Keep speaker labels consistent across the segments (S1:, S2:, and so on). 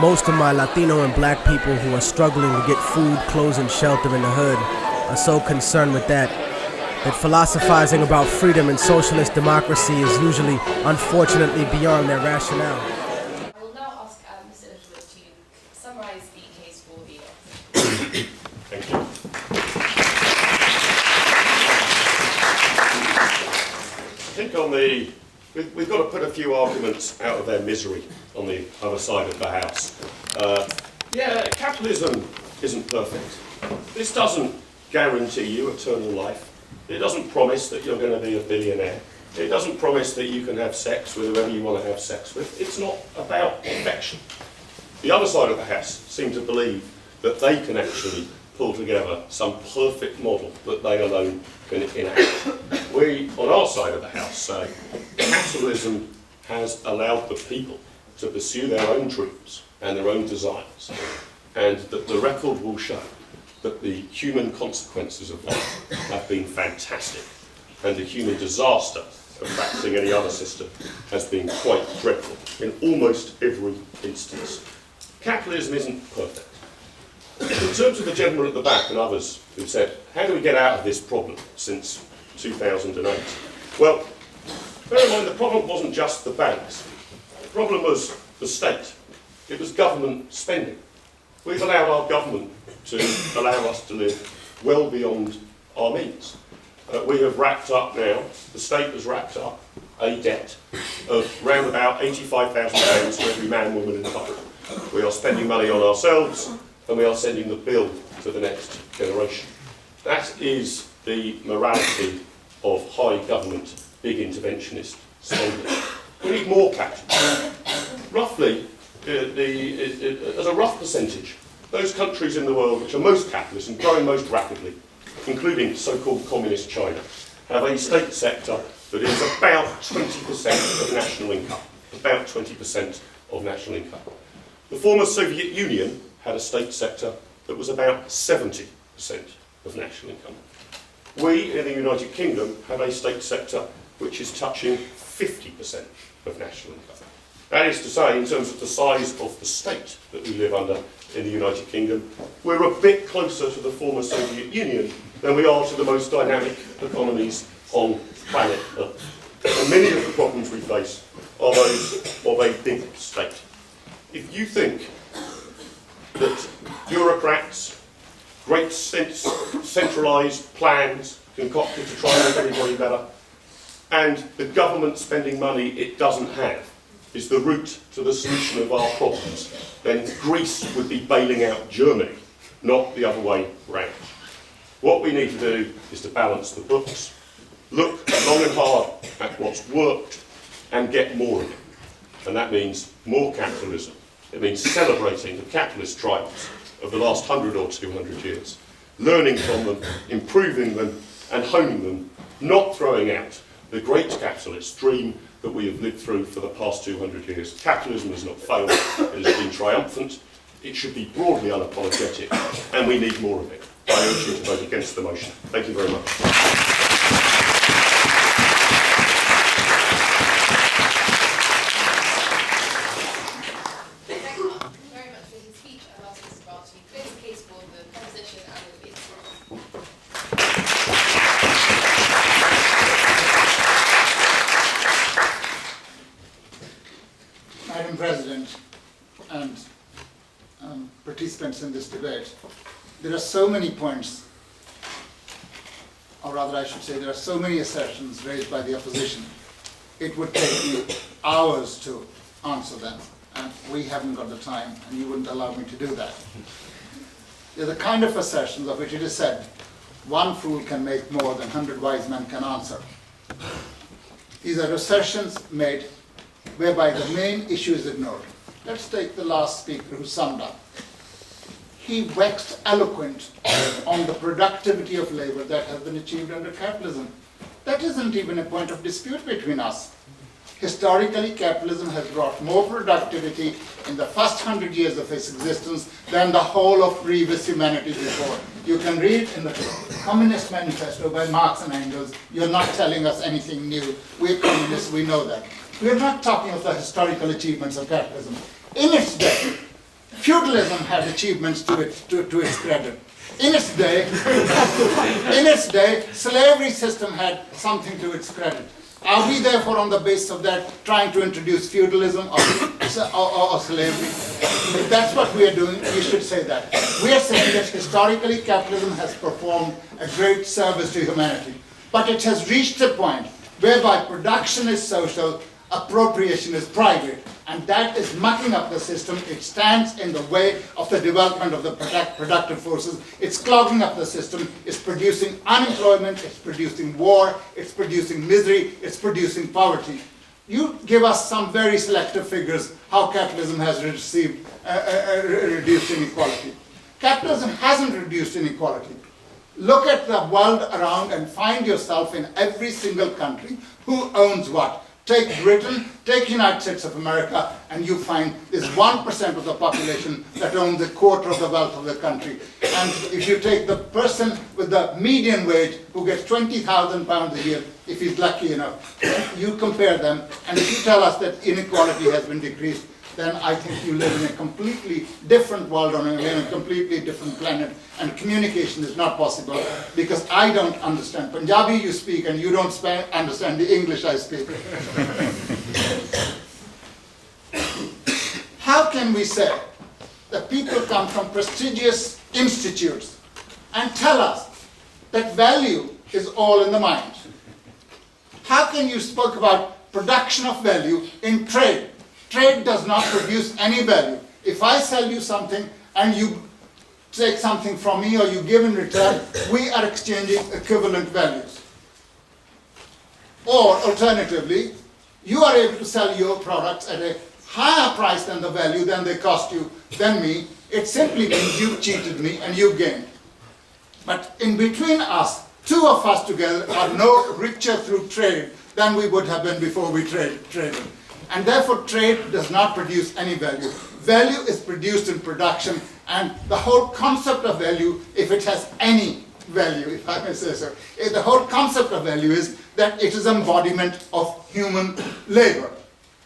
S1: Most of my Latino and black people who are struggling to get food, clothes, and shelter in the hood are so concerned with that philosophizing about freedom and socialist democracy is usually, unfortunately, beyond their rationale.
S2: I will now ask Mr. Littlewood to summarize the case for the opposition.
S3: Thank you. I think we've got to put a few arguments out of their misery on the other side of the house. Yeah, capitalism isn't perfect. This doesn't guarantee you eternal life. It doesn't promise that you're going to be a billionaire. It doesn't promise that you can have sex with whoever you want to have sex with. It's not about perfection. The other side of the house seem to believe that they can actually pull together some perfect model that they alone can enact. We, on our side of the house, say capitalism has allowed the people to pursue their own dreams and their own desires, and that the record will show that the human consequences of that have been fantastic, and the human disaster of practicing any other system has been quite dreadful in almost every instance. Capitalism isn't perfect. In terms of the gentleman at the back and others who've said, how do we get out of this problem since 2008? Well, bear in mind the problem wasn't just the banks. The problem was the state. It was government spending. We've allowed our government to allow us to live well beyond our means. We have wrapped up now, the state has wrapped up a debt of round about £85,000 for every man, woman in the country. We are spending money on ourselves and we are sending the bill to the next generation. That is the morality of high government, big interventionist spending. We need more capital. Roughly, as a rough percentage, those countries in the world which are most capitalist and growing most rapidly, including so-called communist China, have a state sector that is about 20% of national income. About 20% of national income. The former Soviet Union had a state sector that was about 70% of national income. We in the United Kingdom have a state sector which is touching 50% of national income. That is to say, in terms of the size of the state that we live under in the United Kingdom, we're a bit closer to the former Soviet Union than we are to the most dynamic economies on planet Earth. And many of the problems we face are those of a big state. If you think that bureaucrats, great centralised plans concocted to try and make everybody better, and the government spending money it doesn't have is the route to the solution of our problems, then Greece would be bailing out Germany, not the other way round. What we need to do is to balance the books, look long and hard at what's worked, and get more of it. And that means more capitalism. It means celebrating the capitalist triumphs of the last 100 or 200 years, learning from them, improving them, and honing them, not throwing out the great capitalist dream that we have lived through for the past 200 years. Capitalism has not failed, it has been triumphant, it should be broadly unapologetic, and we need more of it. I urge you to vote against the motion. Thank you very much.
S2: Thank you very much for his speech. I'll ask Mr. Brar to close the case for the proposition and the debate.
S4: Madam President and participants in this debate, there are so many points, or rather I should say there are so many assertions raised by the opposition, it would take me hours to answer them, and we haven't got the time, and you wouldn't allow me to do that. They're the kind of assertions of which it is said, one fool can make more than 100 wise men can answer. These are assertions made whereby the main issue is ignored. Let's take the last speaker who summed up. He waxed eloquent on the productivity of labor that has been achieved under capitalism. That isn't even a point of dispute between us. Historically, capitalism has brought more productivity in the first 100 years of its existence than the whole of previous humanity before. You can read in the Communist Manifesto by Marx and Engels. You're not telling us anything new. We're communists, we know that. We're not talking of the historical achievements of capitalism. In its day, feudalism had achievements to its credit. In its day, slavery system had something to its credit. Are we therefore on the basis of that trying to introduce feudalism or slavery? If that's what we are doing, we should say that. We are saying that historically capitalism has performed a great service to humanity, but it has reached a point whereby production is social, appropriation is private, and that is mucking up the system. It stands in the way of the development of the productive forces. It's clogging up the system. It's producing unemployment. It's producing war. It's producing misery. It's producing poverty. You give us some very selective figures how capitalism has reduced inequality. Capitalism hasn't reduced inequality. Look at the world around and find yourself in every single country who owns what. Take Britain, take United States of America, and you find there's 1% of the population that owns a quarter of the wealth of the country. And if you take the person with the median wage who gets £20,000 a year, if he's lucky enough, you compare them, and if you tell us that inequality has been decreased, then I think you live in a completely different world on a completely different planet, and communication is not possible because I don't understand Punjabi you speak and you don't understand the English I speak. How can we say that people come from prestigious institutes and tell us that value is all in the mind? How can you speak about production of value in trade? Trade does not produce any value. If I sell you something and you take something from me or you give in return, we are exchanging equivalent values. Or alternatively, you are able to sell your products at a higher price than the value than they cost you than me. It simply means you've cheated me and you've gained. But in between us, two of us together are no richer through trade than we would have been before we traded. And therefore trade does not produce any value. Value is produced in production, and the whole concept of value, if it has any value, if I may say so, the whole concept of value is that it is embodiment of human labor.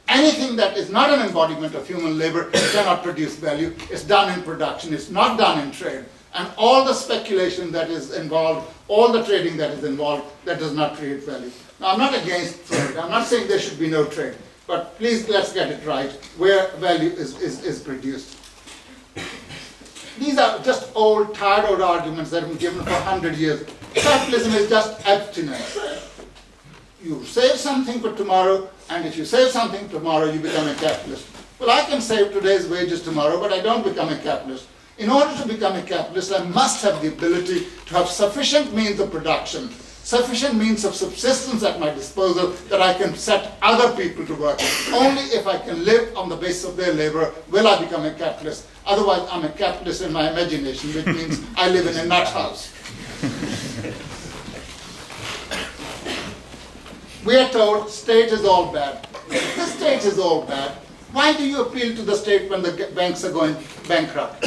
S4: Anything that is not an embodiment of human labor cannot produce value. It's done in production, it's not done in trade. And all the speculation that is involved, all the trading that is involved, that does not create value. Now I'm not against trade, I'm not saying there should be no trade. But please, let's get it right, where value is produced. These are just old, tired old arguments that have been given for 100 years. Capitalism is just abstinence. You save something for tomorrow, and if you save something tomorrow, you become a capitalist. Well, I can save today's wages tomorrow, but I don't become a capitalist. In order to become a capitalist, I must have the ability to have sufficient means of production, sufficient means of subsistence at my disposal that I can set other people to work. Only if I can live on the basis of their labor will I become a capitalist. Otherwise, I'm a capitalist in my imagination, which means I live in a nut house. We are told state is all bad. If the state is all bad, why do you appeal to the state when the banks are going bankrupt?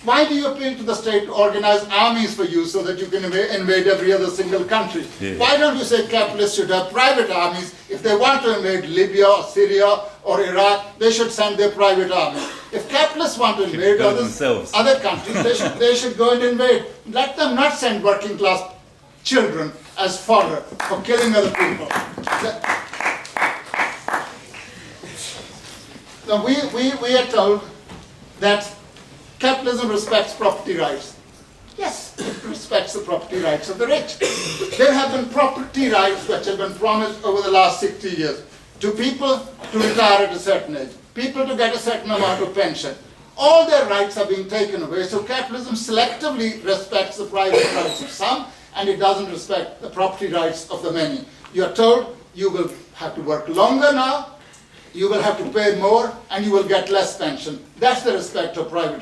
S4: Why do you appeal to the state to organize armies for you so that you can invade every other single country? Yeah. Why don't you say capitalists should have private armies? If they want to invade Libya or Syria or Iraq, they should send their private army. If capitalists want to invade other countries, they should go and invade. Let them not send working class children as fodder for killing other people. So we are told that capitalism respects property rights. Yes, it respects the property rights of the rich. There have been property rights which have been promised over the last 60 years to people to retire at a certain age, people to get a certain amount of pension. All their rights are being taken away, so capitalism selectively respects the private rights of some, and it doesn't respect the property rights of the many. You are told you will have to work longer now, you will have to pay more, and you will get less pension. That's the respect of private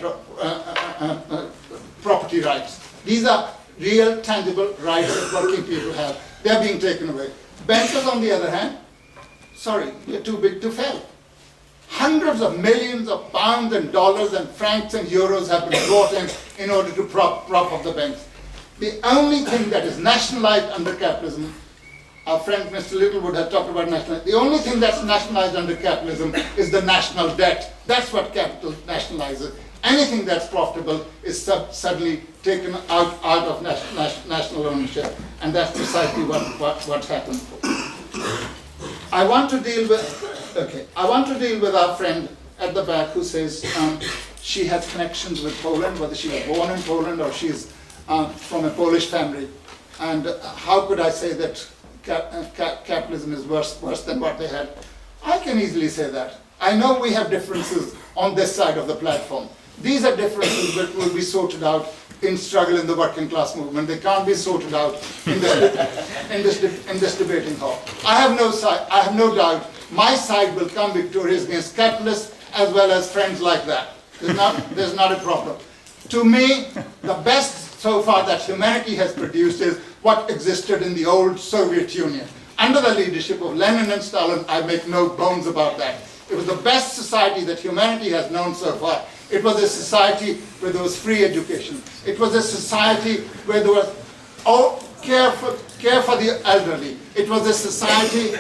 S4: property rights. These are real, tangible rights that working people have. They're being taken away. Bankers, on the other hand, sorry, you're too big to fail. Hundreds of millions of pounds and dollars and francs and euros have been brought in order to prop up the banks. The only thing that is nationalized under capitalism, our friend Mr. Littlewood had talked about nationalism. The only thing that's nationalized under capitalism is the national debt. That's what capital nationalizes. Anything that's profitable is suddenly taken out of national ownership, and that's precisely what happened. I want to deal with our friend at the back who says she has connections with Poland, whether she was born in Poland or she's from a Polish family. And how could I say that capitalism is worse than what they had? I can easily say that. I know we have differences on this side of the platform. These are differences that will be sorted out in struggle in the working class movement. They can't be sorted out in this debating hall. I have no doubt my side will come victorious against capitalists as well as friends like that. There's not a problem. To me, the best so far that humanity has produced is what existed in the old Soviet Union. Under the leadership of Lenin and Stalin, I make no bones about that. It was the best society that humanity has known so far. It was a society where there was free education. It was a society where there was care for the elderly. It was a society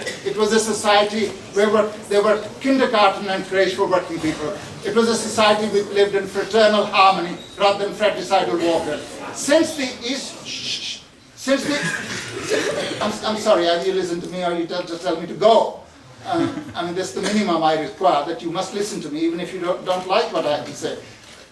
S4: where there were kindergarten and creche for working people. It was a society which lived in fraternal harmony rather than fratricidal warfare. I'm sorry, either you listen to me or you just tell me to go. I mean, that's the minimum I require, that you must listen to me even if you don't like what I have to say.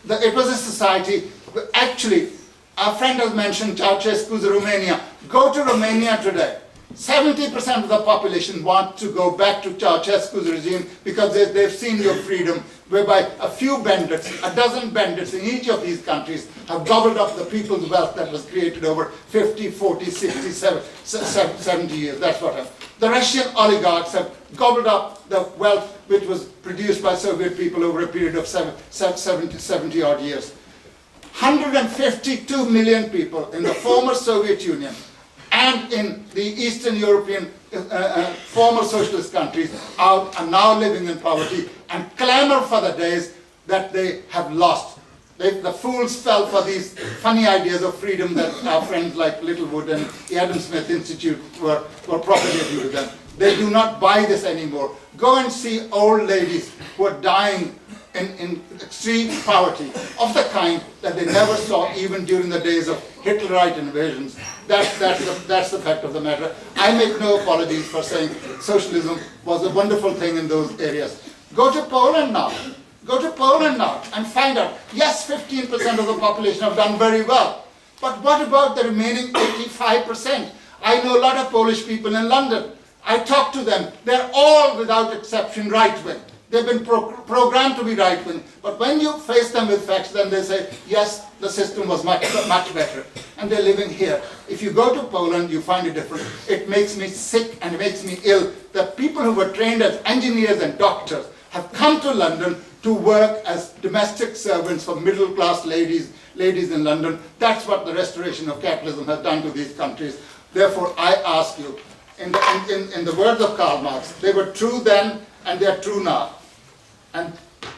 S4: It was a society, actually, our friend has mentioned Ceausescu's Romania. Go to Romania today. 70% of the population want to go back to Ceausescu's regime because they've seen your freedom, whereby a few bandits, a dozen bandits in each of these countries have gobbled up the people's wealth that was created over 50, 40, 60, 70 years. That's what happened. The Russian oligarchs have gobbled up the wealth which was produced by Soviet people over a period of 70 odd years. 152 million people in the former Soviet Union and in the Eastern European former socialist countries are now living in poverty and clamor for the days that they have lost. The fools fell for these funny ideas of freedom that our friends like Littlewood and the Adam Smith Institute were propagating to them. They do not buy this anymore. Go and see old ladies who are dying in extreme poverty of the kind that they never saw even during the days of Hitlerite invasions. That's the fact of the matter. I make no apologies for saying socialism was a wonderful thing in those areas. Go to Poland now. Go to Poland now and find out, yes, 15% of the population have done very well. But what about the remaining 85%? I know a lot of Polish people in London. I talk to them. They're all, without exception, right-wing. They've been programmed to be right-wing. But when you face them with facts, then they say, yes, the system was much better. And they're living here. If you go to Poland, you find it different. It makes me sick and it makes me ill that people who were trained as engineers and doctors have come to London to work as domestic servants for middle-class ladies in London. That's what the restoration of capitalism has done to these countries. Therefore, I ask you, in the words of Karl Marx, they were true then and they are true now. And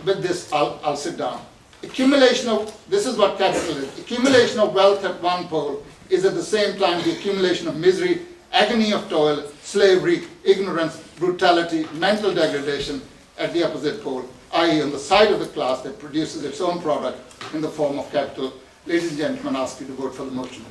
S4: with this, I'll sit down. This is what capitalism is. Accumulation of wealth at one pole is at the same time the accumulation of misery, agony of toil, slavery, ignorance, brutality, mental degradation at the opposite pole, i.e. on the side of the class that produces its own product in the form of capital. Ladies and gentlemen, I ask you to vote for the motion.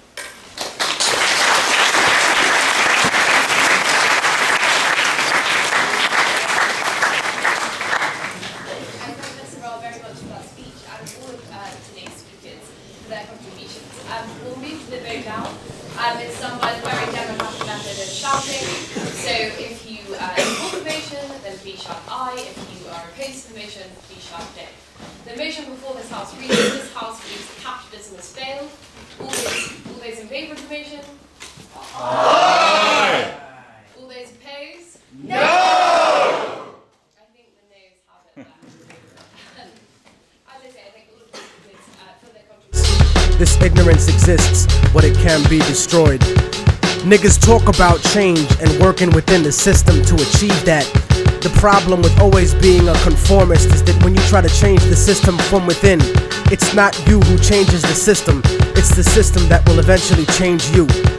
S2: It's done by the very democratic method of shouting. So if you support the motion, then please shout aye. If you are opposed to the motion, please shout nay. The motion before this House reads, this House believes capitalism has failed. All those in favour of the motion? Aye. All those opposed? No! I think the noes have it there. As I say, I think all of the speakers for their contribution.
S1: This ignorance exists, but it can be destroyed. Niggas talk about change and working within the system to achieve that. The problem with always being a conformist is that when you try to change the system from within, it's not you who changes the system, it's the system that will eventually change you.